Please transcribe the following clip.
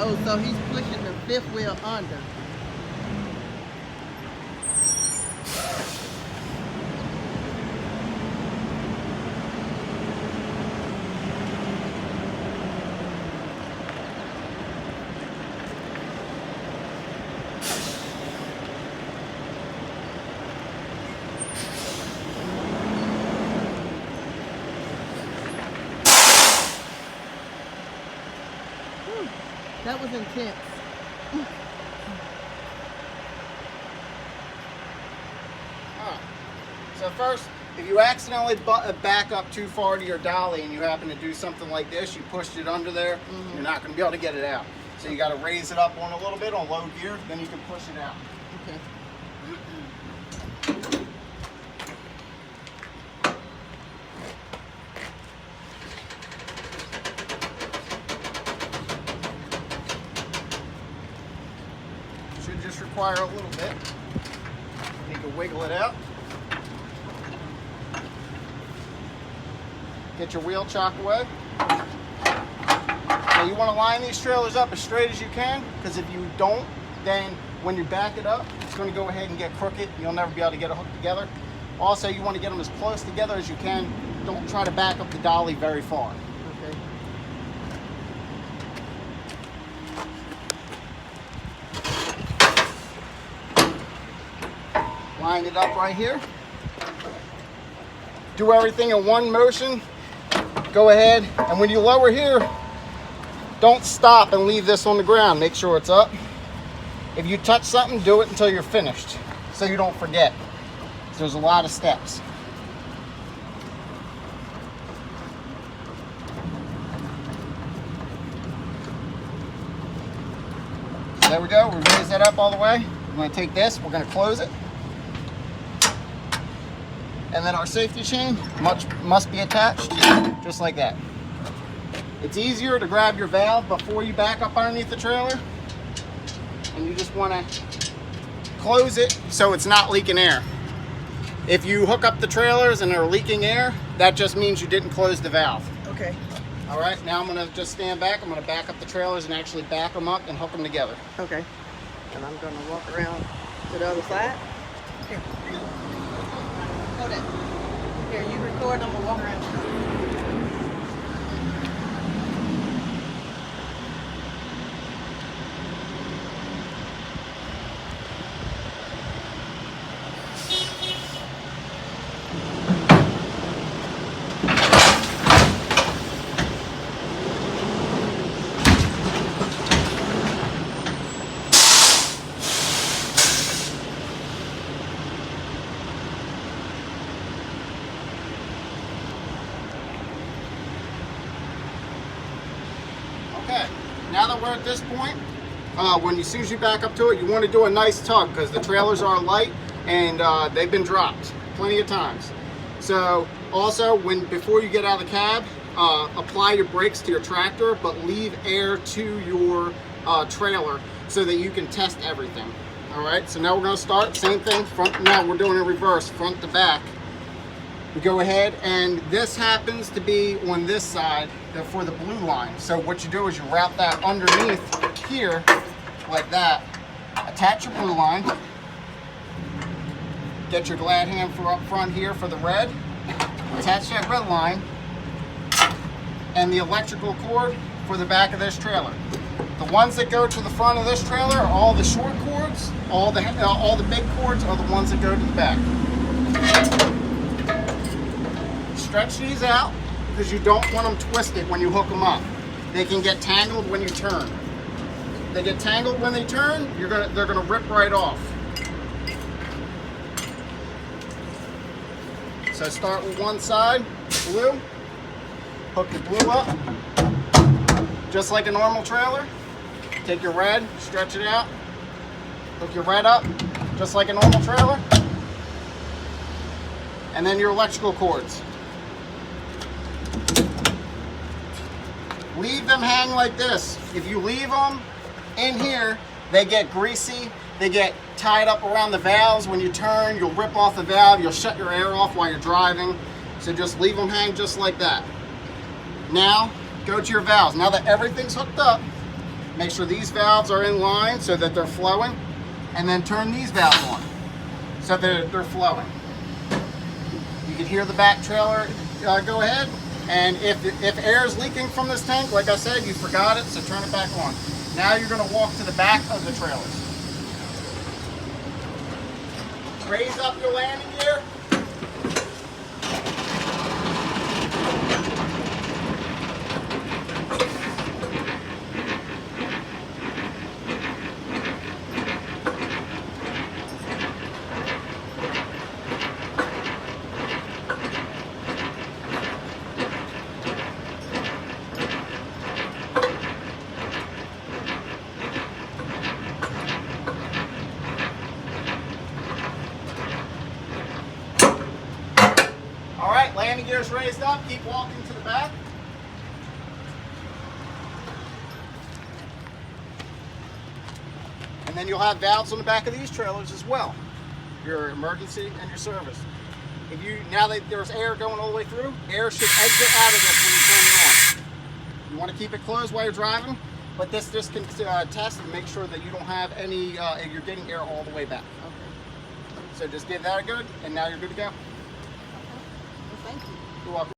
Oh, so he's pushing the fifth wheel under. That was intense. So first, if you accidentally back up too far to your dolly and you happen to do something like this, you pushed it under there, you're not going to be able to get it out. So you got to raise it up on a little bit on low gear, then you can push it out. Okay. Should just require a little bit. You can wiggle it out. Get your wheel chock away. Now you want to line these trailers up as straight as you can, because if you don't, then when you back it up, it's going to go ahead and get crooked. You'll never be able to get it hooked together. Also, you want to get them as close together as you can. Don't try to back up the dolly very far. Okay. Line it up right here. Do everything in one motion. Go ahead, and when you lower here, don't stop and leave this on the ground. Make sure it's up. If you touch something, do it until you're finished, so you don't forget. There's a lot of steps. So there we go. We raise that up all the way. I'm going to take this. We're going to close it. And then our safety chain must be attached, just like that. It's easier to grab your valve before you back up underneath the trailer. And you just want to close it so it's not leaking air. If you hook up the trailers and they're leaking air, that just means you didn't close the valve. Okay. All right, now I'm going to just stand back. I'm going to back up the trailers and actually back them up and hook them together. Okay. And I'm going to walk around to the other side. Here. Hold it. Here, you record, I'm gonna walk around. Okay, now that we're at this point, as soon as you back up to it, you want to do a nice tug because the trailers are light and they've been dropped plenty of times. So also, before you get out of the cab, apply your brakes to your tractor, but leave air to your trailer so that you can test everything. All right, so now we're going to start, same thing, now we're doing it reverse, front to back. We go ahead, and this happens to be on this side for the blue line. So what you do is you wrap that underneath here, like that. Attach your blue line. Get your glad hand for up front here for the red. Attach that red line, and the electrical cord for the back of this trailer. The ones that go to the front of this trailer are all the short cords. All the big cords are the ones that go to the back. Stretch these out because you don't want them twisted when you hook them up. They can get tangled when you turn. They get tangled when they turn, they're gonna rip right off. So start with one side, blue. Hook your blue up, just like a normal trailer. Take your red, stretch it out. Hook your red up, just like a normal trailer. And then your electrical cords. Leave them hang like this. If you leave them in here, they get greasy, they get tied up around the valves. When you turn, you'll rip off the valve, you'll shut your air off while you're driving. So just leave them hang just like that. Now, go to your valves. Now that everything's hooked up, Make sure these valves are in line so that they're flowing, and then turn these valves on so that they're flowing. You can hear the back trailer go ahead, and if air is leaking from this tank, like I said, you forgot it, so turn it back on. Now you're going to walk to the back of the trailers. Raise up your landing gear. All right, landing gear's raised up. Keep walking to the back. And then you'll have valves on the back of these trailers as well. Your emergency and your service. Now that there's air going all the way through, air should exit out of this when you turn it on. You want to keep it closed while you're driving, but this just can test and make sure that you don't have any, you're getting air all the way back. Okay. So just give that a good, and now you're good to go. Well, thank you. You're welcome.